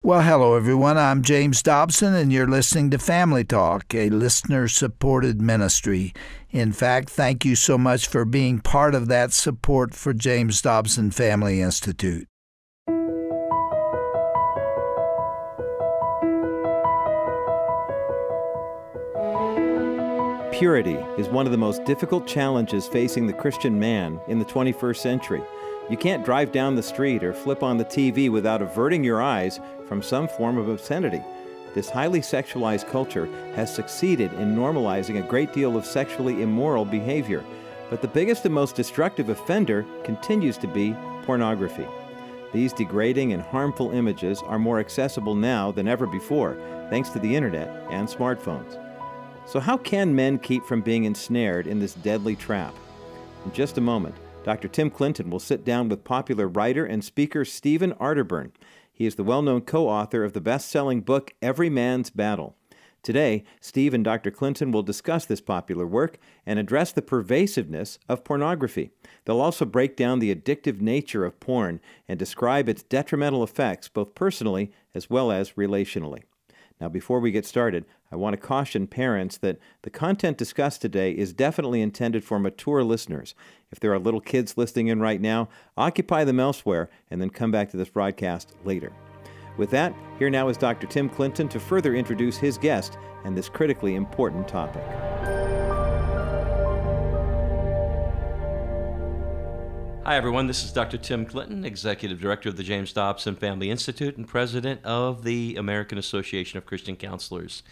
Well, hello, everyone. I'm James Dobson, and you're listening to Family Talk, a listener-supported ministry. In fact, thank you so much for being part of that support for James Dobson Family Institute. Purity is one of the most difficult challenges facing the Christian man in the 21st century. You can't drive down the street or flip on the TV without averting your eyes from some form of obscenity. This highly sexualized culture has succeeded in normalizing a great deal of sexually immoral behavior. But the biggest and most destructive offender continues to be pornography. These degrading and harmful images are more accessible now than ever before, thanks to the internet and smartphones. So how can men keep from being ensnared in this deadly trap? In just a moment, Dr. Tim Clinton will sit down with popular writer and speaker Stephen Arterburn. He is the well-known co-author of the best-selling book, Every Man's Battle. Today, Steve and Dr. Clinton will discuss this popular work and address the pervasiveness of pornography. They'll also break down the addictive nature of porn and describe its detrimental effects both personally as well as relationally. Now, before we get started, I want to caution parents that the content discussed today is definitely intended for mature listeners. If there are little kids listening in right now, occupy them elsewhere and then come back to this broadcast later. With that, here now is Dr. Tim Clinton to further introduce his guest and this critically important topic. Hi, everyone. This is Dr. Tim Clinton, Executive Director of the James Dobson Family Institute and President of the American Association of Christian Counselors.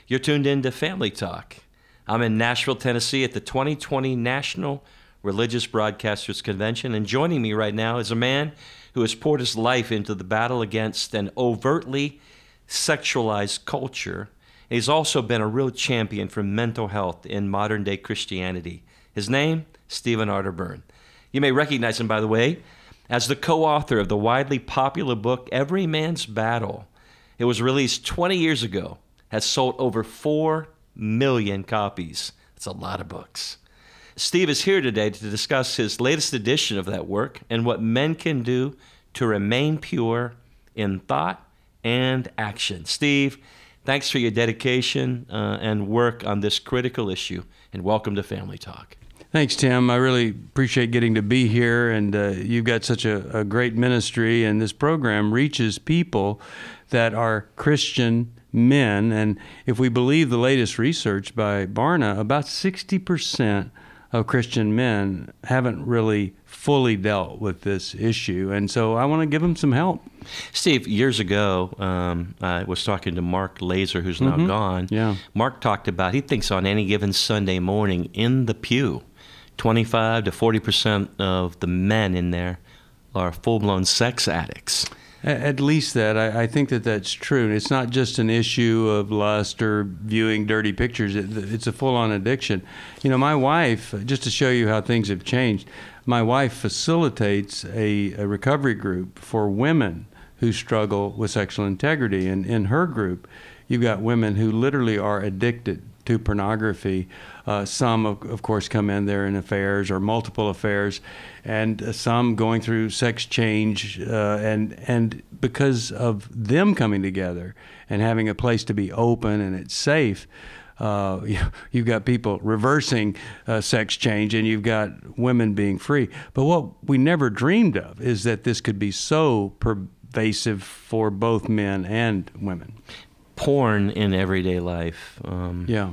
You're tuned in to Family Talk. I'm in Nashville, Tennessee at the 2020 National Religious Broadcasters Convention, and joining me right now is a man who has poured his life into the battle against an overtly sexualized culture. He's also been a real champion for mental health in modern-day Christianity. His name, Stephen Arterburn. You may recognize him, by the way, as the co-author of the widely popular book, Every Man's Battle. It was released 20 years ago, has sold over 4 million copies. That's a lot of books. Steve is here today to discuss his latest edition of that work and what men can do to remain pure in thought and action. Steve, thanks for your dedication and work on this critical issue, and welcome to Family Talk. Thanks, Tim. I really appreciate getting to be here, and you've got such a great ministry, and this program reaches people that are Christian men, and if we believe the latest research by Barna, about 60% of Christian men haven't really fully dealt with this issue, and so I want to give them some help. Steve, years ago, I was talking to Mark Laser, who's now gone. Yeah. Mark talked about, he thinks on any given Sunday morning in the pew, 25 to 40% of the men in there are full-blown sex addicts. At least that. I think that that's true. It's not just an issue of lust or viewing dirty pictures. It's a full-on addiction. You know, my wife, just to show you how things have changed, my wife facilitates a recovery group for women who struggle with sexual integrity. And in her group, you've got women who literally are addicted to pornography. Some, of course, come in there in affairs or multiple affairs, and some going through sex change. And because of them coming together and having a place to be open and it's safe, you've got people reversing sex change, and you've got women being free. But what we never dreamed of is that this could be so pervasive for both men and women. Porn in everyday life. Yeah.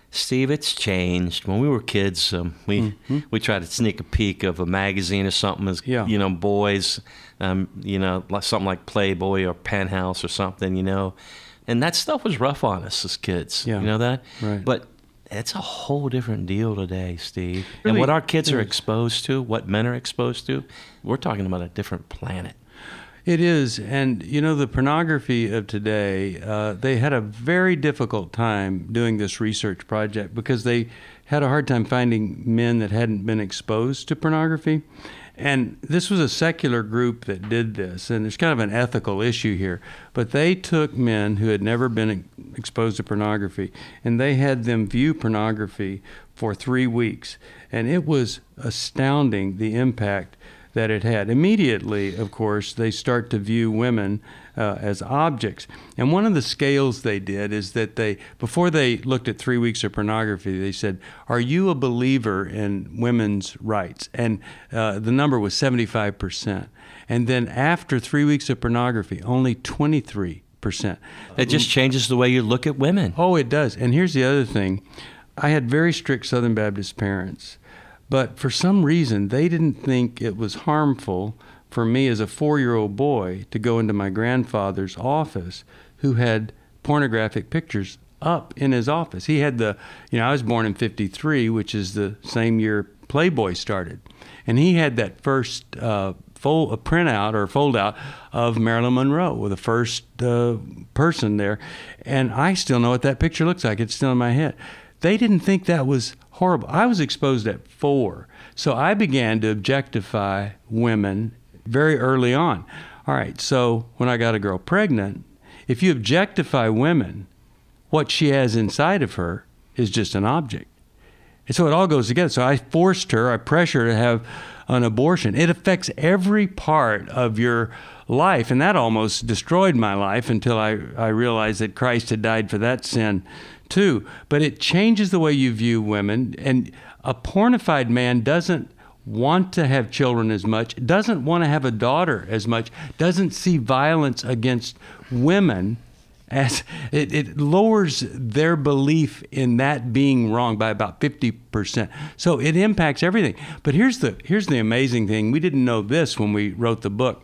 Steve, it's changed. When we were kids, we tried to sneak a peek of a magazine or something as, boys, something like Playboy or Penthouse or something, and that stuff was rough on us as kids. Yeah. You know that? Right. But it's a whole different deal today, Steve. Really, and what our kids are exposed to, what men are exposed to, we're talking about a different planet. It is, and the pornography of today, they had a very difficult time doing this research project because they had a hard time finding men that hadn't been exposed to pornography. And this was a secular group that did this, and there's kind of an ethical issue here. But they took men who had never been exposed to pornography, and they had them view pornography for 3 weeks. And it was astounding, the impact that it had. Immediately, of course, they start to view women as objects. And one of the scales they did is that before they looked at 3 weeks of pornography, they said, are you a believer in women's rights? And the number was 75%. And then after 3 weeks of pornography, only 23%. It just changes the way you look at women. Oh, it does. And here's the other thing. I had very strict Southern Baptist parents, but for some reason, they didn't think it was harmful for me as a 4-year-old boy to go into my grandfather's office who had pornographic pictures up in his office. He had I was born in 53, which is the same year Playboy started. And he had that first printout or fold out of Marilyn Monroe with the first person there. And I still know what that picture looks like. It's still in my head. They didn't think that was horrible. I was exposed at 4. So I began to objectify women very early on. All right, so when I got a girl pregnant, if you objectify women, what she has inside of her is just an object. And so it all goes together. So I pressured her to have an abortion. It affects every part of your life, and that almost destroyed my life until I realized that Christ had died for that sin too. But it changes the way you view women, and a pornified man doesn't want to have children as much, doesn't want to have a daughter as much, doesn't see violence against women as it lowers their belief in that being wrong by about 50%. So it impacts everything. But here's the amazing thing. We didn't know this when we wrote the book.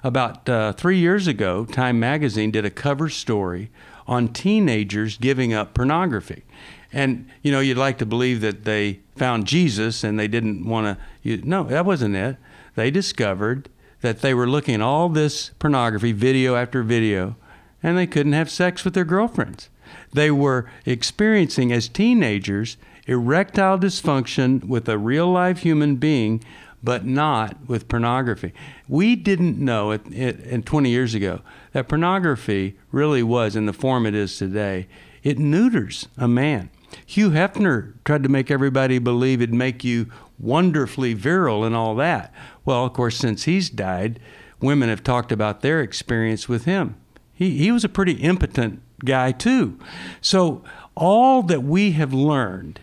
About 3 years ago, Time Magazine did a cover story on teenagers giving up pornography. And, you'd like to believe that they found Jesus and they didn't want to. No, that wasn't it. They discovered that they were looking at all this pornography, video after video, and they couldn't have sex with their girlfriends. They were experiencing, as teenagers, erectile dysfunction with a real-life human being, but not with pornography. We didn't know and 20 years ago that pornography really was, in the form it is today, it neuters a man. Hugh Hefner tried to make everybody believe it'd make you wonderfully virile and all that. Well, of course, since he's died, women have talked about their experience with him. He was a pretty impotent guy too. So all that we have learned,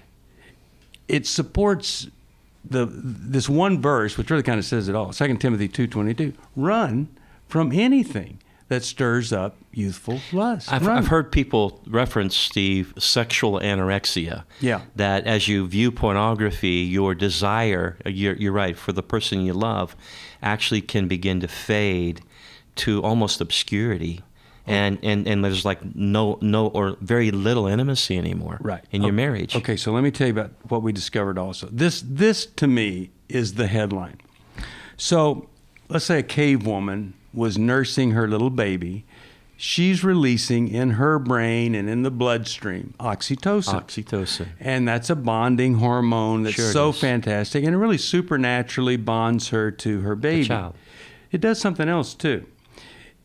it supports this one verse, which really kind of says it all. 2 Timothy 2:22. Run from anything that stirs up youthful lust. I've heard people reference, Steve, sexual anorexia. Yeah. That as you view pornography, your desire, you're right, for the person you love, actually can begin to fade to almost obscurity. And there's like no or very little intimacy anymore in your marriage. Okay, so let me tell you about what we discovered also. This to me is the headline. So let's say a cave woman was nursing her little baby. She's releasing in her brain and in the bloodstream oxytocin. And that's a bonding hormone that's so fantastic, and it really supernaturally bonds her to her baby. The child. It does something else too.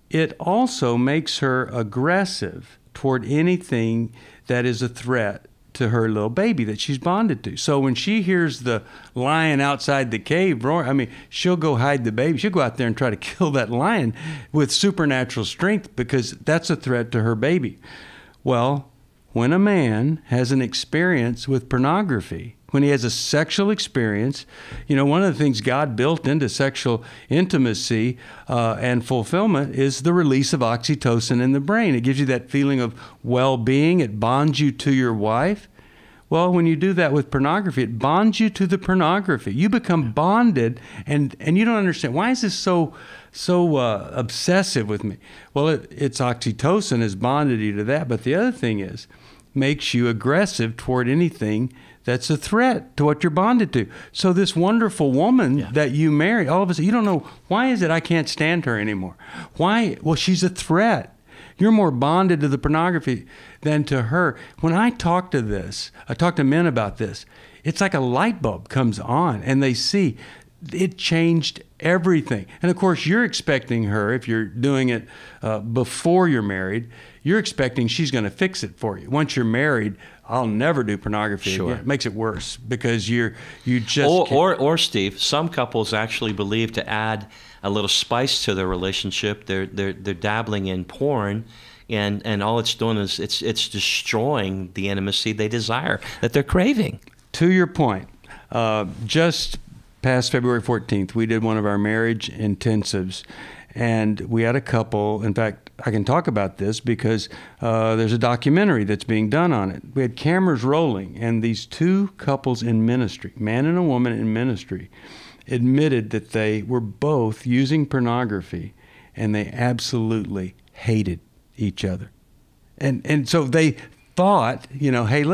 It also makes her aggressive toward anything that is a threat to her little baby that she's bonded to. So when she hears the lion outside the cave roaring, she'll go hide the baby. She'll go out there and try to kill that lion with supernatural strength because that's a threat to her baby. Well, when a man has an experience with pornography, when he has a sexual experience, one of the things God built into sexual intimacy and fulfillment is the release of oxytocin in the brain. It gives you that feeling of well-being. It bonds you to your wife. Well, when you do that with pornography, it bonds you to the pornography. You become bonded, and you don't understand. Why is this so obsessive with me? Well, it's oxytocin has bonded you to that, but the other thing is makes you aggressive toward anything that's a threat to what you're bonded to. So this wonderful woman that you marry, all of a sudden, you don't know, why is it I can't stand her anymore? Why? Well, she's a threat. You're more bonded to the pornography than to her. When I talk to men about this, it's like a light bulb comes on and they see it changed everything. And of course, you're expecting her, if you're doing it before you're married, you're expecting she's going to fix it for you. Once you're married, I'll never do pornography Sure. again. It makes it worse because you just or Steve, some couples actually believe to add a little spice to their relationship. They're dabbling in porn, and all it's doing is it's destroying the intimacy they desire, that they're craving. To your point, just past February 14th, we did one of our marriage intensives, and we had a couple. In fact, I can talk about this because there's a documentary that's being done on it. We had cameras rolling, and these two couples in ministry, man and a woman in ministry, admitted that they were both using pornography, and they absolutely hated each other. And so they thought, hey,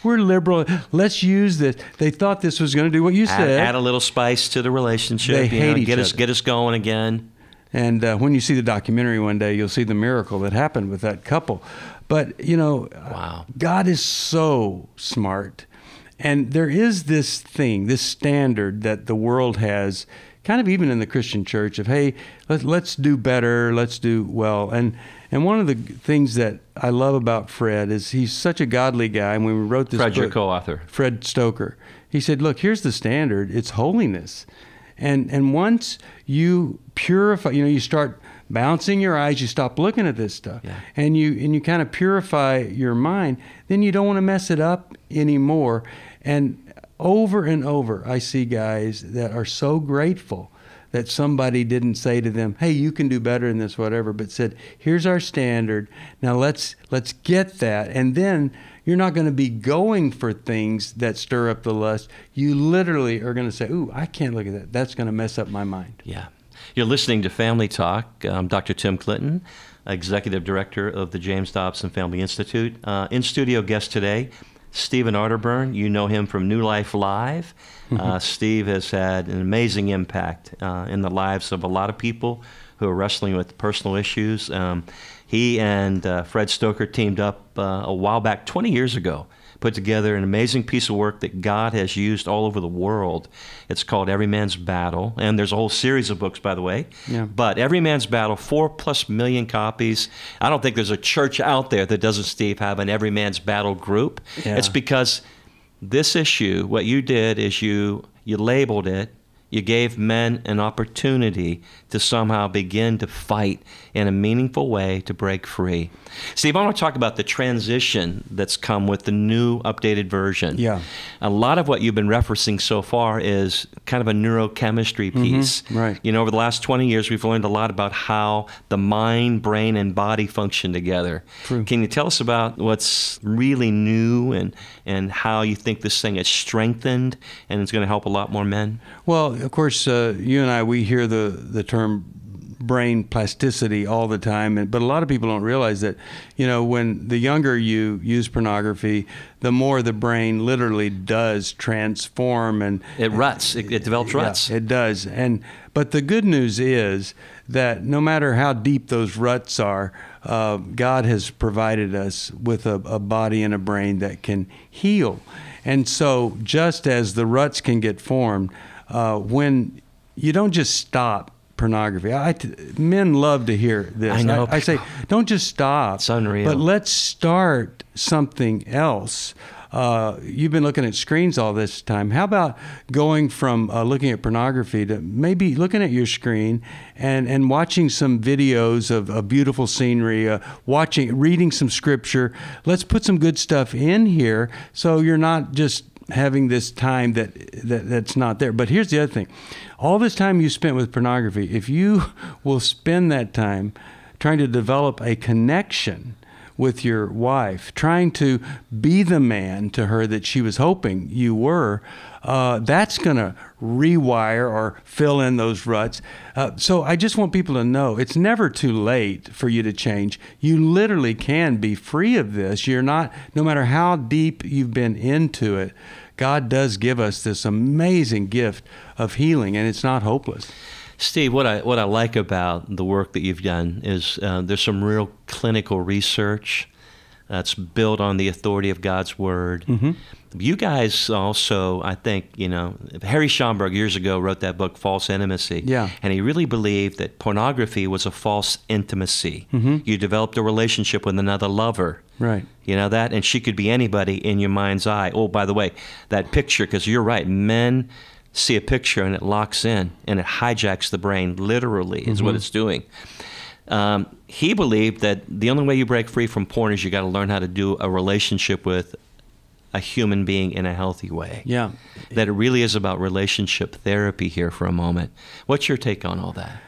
we're liberal, let's use this. They thought this was going to do what you said. Add a little spice to the relationship. They hate each other. Get us going again. And when you see the documentary one day, you'll see the miracle that happened with that couple. But, Wow. God is so smart. And there is this thing, this standard that the world has, kind of even in the Christian church, of, hey, let's do better, let's do well. And one of the things that I love about Fred is he's such a godly guy. And when we wrote this Fred, book, your co-author. Fred Stoker, he said, look, here's the standard. It's holiness. And once you purify, you start bouncing your eyes, you stop looking at this stuff, Yeah. and you kind of purify your mind, then you don't want to mess it up anymore. And over, I see guys that are so grateful that somebody didn't say to them, hey, you can do better than this, whatever, but said, here's our standard. Now let's get that. And then you're not going to be going for things that stir up the lust. You literally are going to say, ooh, I can't look at that. That's going to mess up my mind. Yeah. You're listening to Family Talk. I'm Dr. Tim Clinton, Executive Director of the James Dobson Family Institute. In-studio guest today, Stephen Arterburn. You know him from New Life Live. Steve has had an amazing impact in the lives of a lot of people who are wrestling with personal issues. He and Fred Stoker teamed up a while back, 20 years ago, put together an amazing piece of work that God has used all over the world. It's called Every Man's Battle, and there's a whole series of books, by the way. Yeah. But Every Man's Battle, 4+ million copies. I don't think there's a church out there that doesn't, Steve, have an Every Man's Battle group. Yeah. It's because this issue, what you did is you labeled it. You gave men an opportunity to somehow begin to fight in a meaningful way to break free. Steve, I want to talk about the transition that's come with the new updated version. Yeah. A lot of what you've been referencing so far is kind of a neurochemistry piece. Right. Over the last 20 years, we've learned a lot about how the mind, brain, and body function together. True. Can you tell us about what's really new and how you think this thing is strengthened and it's going to help a lot more men? Well, of course, you and I, we hear the term brain plasticity all the time, but a lot of people don't realize that, when the younger you use pornography, the more the brain literally does transform, and it ruts. It develops ruts. Yeah, it does. But the good news is that no matter how deep those ruts are, God has provided us with a body and a brain that can heal. And so just as the ruts can get formed, when you don't just stop pornography. Men love to hear this. I know. I say, don't just stop. It's unreal. But let's start something else. You've been looking at screens all this time. How about going from looking at pornography to maybe looking at your screen and watching some videos of beautiful scenery, reading some scripture. Let's put some good stuff in here so you're not just having this time that's not there. But here's the other thing. All this time you spent with pornography, if you will spend that time trying to develop a connection with your wife, trying to be the man to her that she was hoping you were, that's going to rewire or fill in those ruts. So I just want people to know it's never too late for you to change. You literally can be free of this. You're not, no matter how deep you've been into it, God does give us this amazing gift of healing, and it's not hopeless. Steve, what I like about the work that you've done is there's some real clinical research that's built on the authority of God's Word. You guys also, I think, Harry Schomburg years ago wrote that book, False Intimacy. Yeah. And he really believed that pornography was a false intimacy. Mm-hmm. You developed a relationship with another lover. Right. You know that? And she could be anybody in your mind's eye. Oh, by the way, that picture, because you're right, men see a picture and it locks in and it hijacks the brain, literally, is what it's doing. He believed that the only way you break free from porn is you got to learn how to do a relationship with a human being in a healthy way. Yeah. That it really is about relationship therapy here for a moment. What's your take on all that?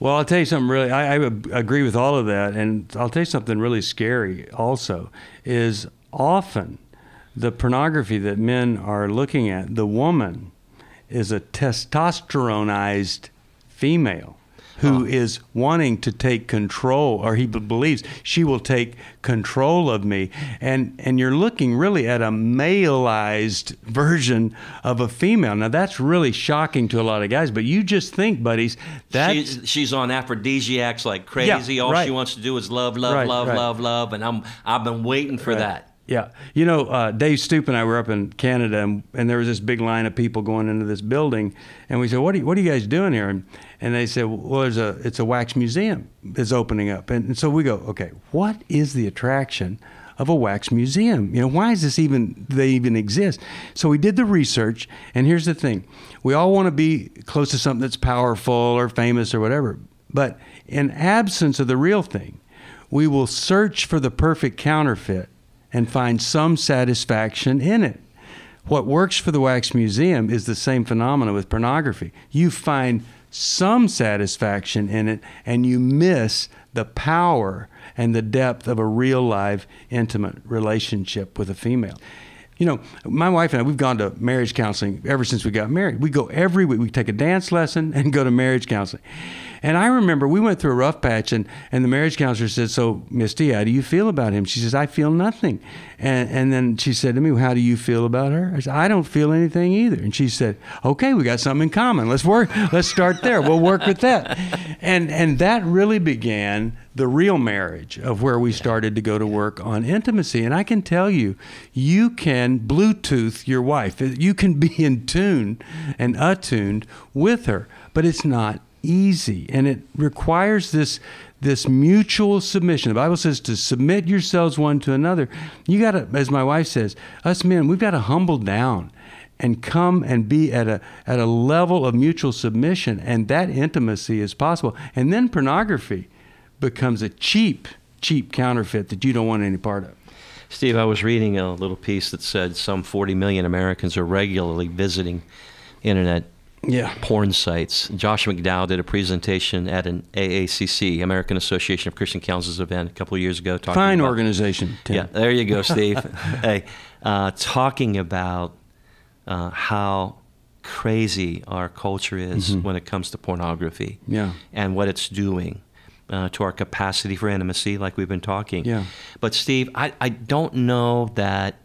Well, I'll tell you something really, I agree with all of that, and I'll tell you something really scary also, is often the pornography that men are looking at, the woman is a testosteronized female who is wanting to take control, or he believes she will take control of me. And you're looking really at a maleized version of a female. Now, that's really shocking to a lot of guys, but you just think, buddies, that she's on aphrodisiacs like crazy. Yeah, All right. she wants to do is love, love, Right, love, right. love, love, and I've been waiting for that. Yeah. Dave Stoop and I were up in Canada, and there was this big line of people going into this building, and we said, what are you guys doing here? And they said, well, it's a wax museum that's opening up. And so we go, okay, what is the attraction of a wax museum? Why is they even exist? So we did the research, and here's the thing. We all want to be close to something that's powerful or famous or whatever, but in absence of the real thing, we will search for the perfect counterfeit and find some satisfaction in it. What works for the wax museum is the same phenomena with pornography. You find some satisfaction in it, and you miss the power and the depth of a real, live, intimate relationship with a female. My wife and I, we've gone to marriage counseling ever since we got married. We go every week. We take a dance lesson and go to marriage counseling. And I remember we went through a rough patch, and the marriage counselor said, so, Misty, how do you feel about him? She says, I feel nothing. And then she said to me, well, how do you feel about her? I said, I don't feel anything either. And she said, okay, we got something in common. Let's start there. We'll work with that. And that really began the real marriage of where we started to go to work on intimacy. And I can tell you, you can Bluetooth your wife. You can be in tune and attuned with her, but it's not easy, and it requires this mutual submission. The Bible says to submit yourselves one to another. You got to, as my wife says, us men, we've got to humble down and come and be at a level of mutual submission, and that intimacy is possible. And then pornography becomes a cheap counterfeit that you don't want any part of. Steve, I was reading a little piece that said some 40 million Americans are regularly visiting internet porn sites. Josh McDowell did a presentation at an AACC, American Association of Christian Counselors event, a couple of years ago. Fine organization, Tim. Yeah, there you go, Steve. Hey, talking about how crazy our culture is when it comes to pornography and what it's doing to our capacity for intimacy, like we've been talking. Yeah. But Steve, I don't know that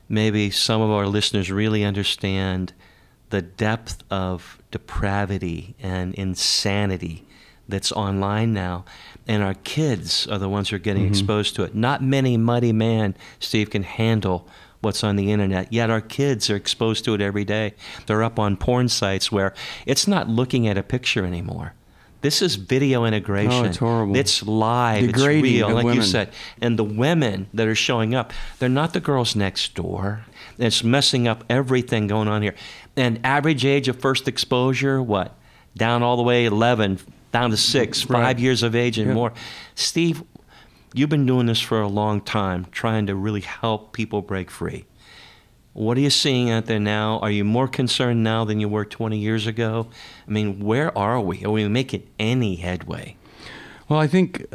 maybe some of our listeners really understand the depth of depravity and insanity that's online now. And our kids are the ones who are getting exposed to it. Not many muddy men, Steve, can handle what's on the internet, yet our kids are exposed to it every day. They're up on porn sites where it's not looking at a picture anymore. This is video integration. Oh, it's horrible. It's live. Degrading it's real, of like women. you said. And the women that are showing up, they're not the girls next door. It's messing up everything going on here. And average age of first exposure, what? Down all the way 11, down to 6, 5 years of age and more. Steve, you've been doing this for a long time, trying to really help people break free. What are you seeing out there now? Are you more concerned now than you were 20 years ago? I mean, where are we? Are we making any headway? Well, I think,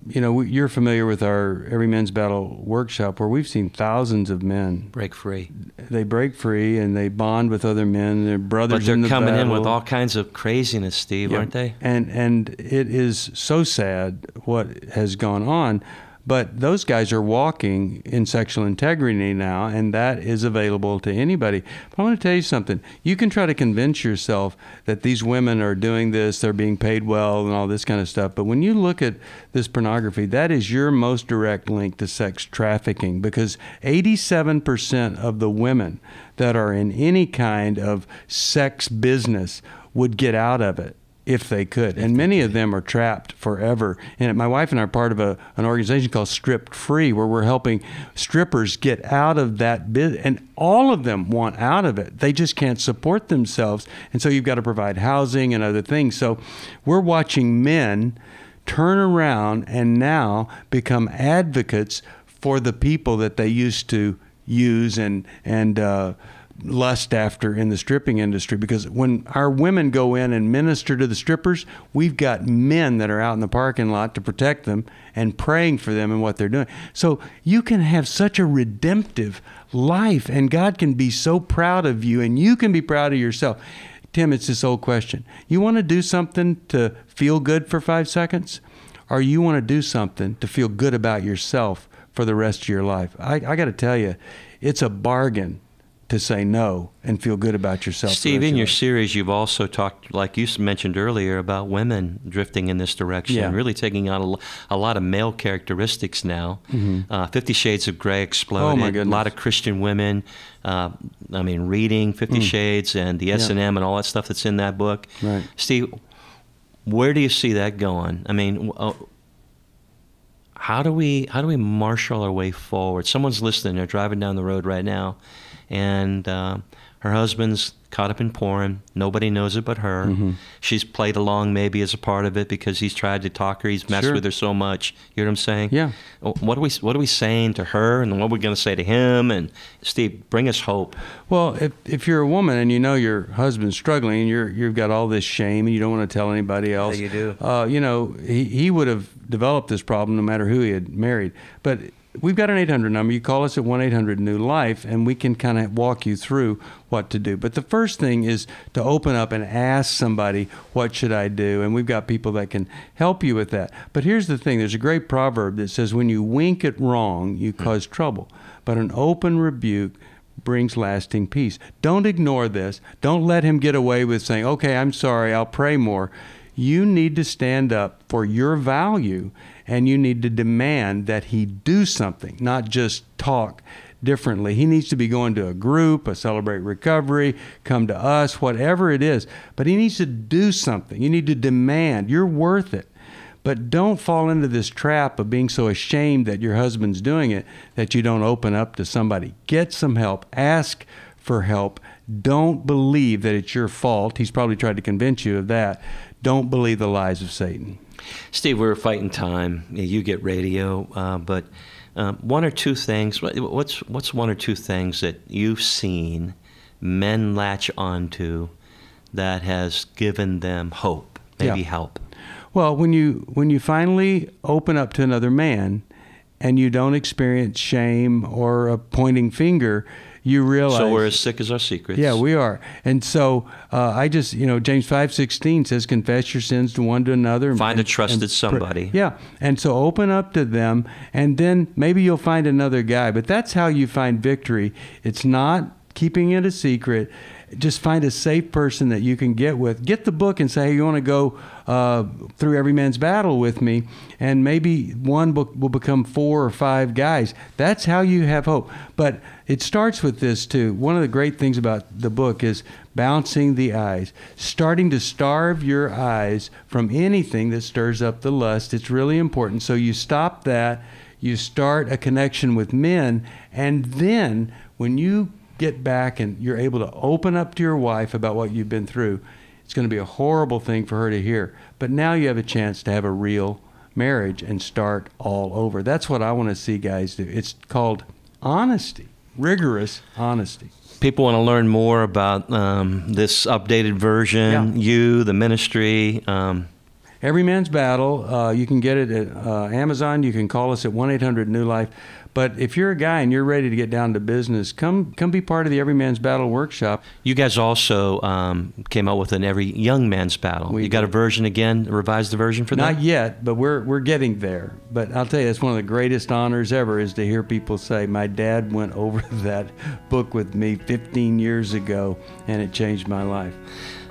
you're familiar with our Every Men's Battle workshop, where we've seen thousands of men break free. They break free and they bond with other men. They're brothers in the battle. But they're coming in with all kinds of craziness, Steve, aren't they? And it is so sad what has gone on. But those guys are walking in sexual integrity now, and that is available to anybody. But I want to tell you something. You can try to convince yourself that these women are doing this, they're being paid well, and all this kind of stuff. But when you look at this pornography, that is your most direct link to sex trafficking, because 87% of the women that are in any kind of sex business would get out of it if they could. And many of them are trapped forever. And my wife and I are part of an organization called Stripped Free, where we're helping strippers get out of that business. And all of them want out of it. They just can't support themselves. And so you've got to provide housing and other things. So we're watching men turn around and now become advocates for the people that they used to use and lust after in the stripping industry. Because when our women go in and minister to the strippers, we've got men that are out in the parking lot to protect them and praying for them and what they're doing. So you can have such a redemptive life, and God can be so proud of you, and you can be proud of yourself. Tim, it's this old question. You want to do something to feel good for 5 seconds, or you want to do something to feel good about yourself for the rest of your life? I got to tell you, it's a bargain to say no and feel good about yourself. Steve, in your series, you've also talked, like you mentioned earlier, about women drifting in this direction, really taking on a lot of male characteristics now. 50 Shades of Grey exploded. Oh, my goodness. A lot of Christian women, reading 50 Shades and the S&M and all that stuff that's in that book. Right. Steve, where do you see that going? I mean, how do we marshal our way forward? Someone's listening. They're driving down the road right now, and her husband's caught up in porn. Nobody knows it but her. She's played along maybe as a part of it because he's tried to talk her. He's messed with her so much. You know what I'm saying? Yeah. What are we saying to her, and what are we going to say to him? And Steve, bring us hope. Well, if you're a woman and you know your husband's struggling, and you've got all this shame and you don't want to tell anybody else. Yeah, you do. He would have developed this problem no matter who he had married. But we've got an 800 number. You call us at 1-800-NEW-LIFE, and we can kind of walk you through what to do. But the first thing is to open up and ask somebody, what should I do? And we've got people that can help you with that. But here's the thing. There's a great proverb that says, when you wink at wrong, you cause trouble. But an open rebuke brings lasting peace. Don't ignore this. Don't let him get away with saying, okay, I'm sorry, I'll pray more. You need to stand up for your value, and you need to demand that he do something, not just talk differently. He needs to be going to a group, a Celebrate Recovery, come to us, whatever it is. But he needs to do something. You need to demand. You're worth it. But don't fall into this trap of being so ashamed that your husband's doing it that you don't open up to somebody. Get some help. Ask for help. Don't believe that it's your fault. He's probably tried to convince you of that. Don't believe the lies of Satan. Steve, we're fighting time. You get radio, but one or two things. What's one or two things that you've seen men latch onto that has given them hope, maybe help? Well, when you finally open up to another man, and you don't experience shame or a pointing finger, you realize. So we're as sick as our secrets. Yeah, we are. And so James 5:16 says, confess your sins to one to another. Find a trusted somebody. Yeah. And so open up to them, and then maybe you'll find another guy. But that's how you find victory. It's not keeping it a secret. Just find a safe person that you can get with. Get the book and say, hey, you want to go through every man's battle with me, and maybe one book will become 4 or 5 guys. That's how you have hope. But it starts with this too. One of the great things about the book is bouncing the eyes, starting to starve your eyes from anything that stirs up the lust. It's really important. So you stop that, you start a connection with men, and then when you get back and you're able to open up to your wife about what you've been through, it's going to be a horrible thing for her to hear. But now you have a chance to have a real marriage and start all over. That's what I want to see guys do. It's called honesty, rigorous honesty. People want to learn more about this updated version, the ministry. Every Man's Battle. You can get it at Amazon. You can call us at 1-800-NEW-LIFE. But if you're a guy and you're ready to get down to business, come be part of the Every Man's Battle workshop. You guys also came out with an Every Young Man's Battle. You got a version again, a revised version for that? Not yet, but we're getting there. But I'll tell you, it's one of the greatest honors ever is to hear people say, my dad went over that book with me 15 years ago, and it changed my life.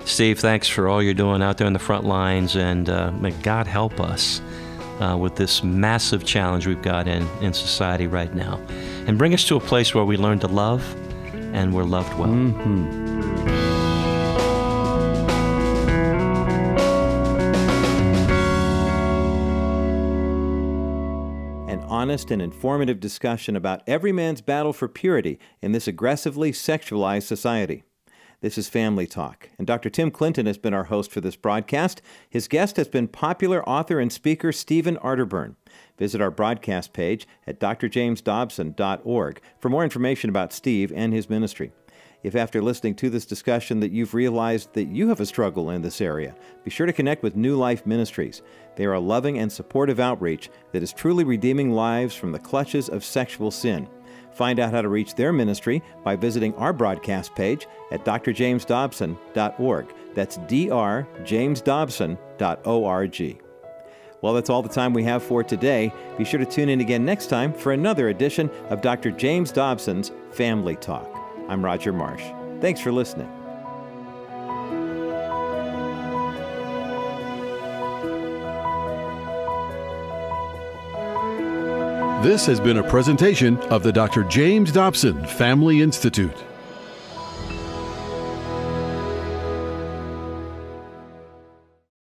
Steve, thanks for all you're doing out there in the front lines, and may God help us with this massive challenge we've got in society right now, and bring us to a place where we learn to love and we're loved well. An honest and informative discussion about every man's battle for purity in this aggressively sexualized society. This is Family Talk, and Dr. Tim Clinton has been our host for this broadcast. His guest has been popular author and speaker Stephen Arterburn. Visit our broadcast page at drjamesdobson.org for more information about Steve and his ministry. If after listening to this discussion that you've realized that you have a struggle in this area, be sure to connect with New Life Ministries. They are a loving and supportive outreach that is truly redeeming lives from the clutches of sexual sin. Find out how to reach their ministry by visiting our broadcast page at drjamesdobson.org. That's drjamesdobson.org. Well, that's all the time we have for today. Be sure to tune in again next time for another edition of Dr. James Dobson's Family Talk. I'm Roger Marsh. Thanks for listening. This has been a presentation of the Dr. James Dobson Family Institute.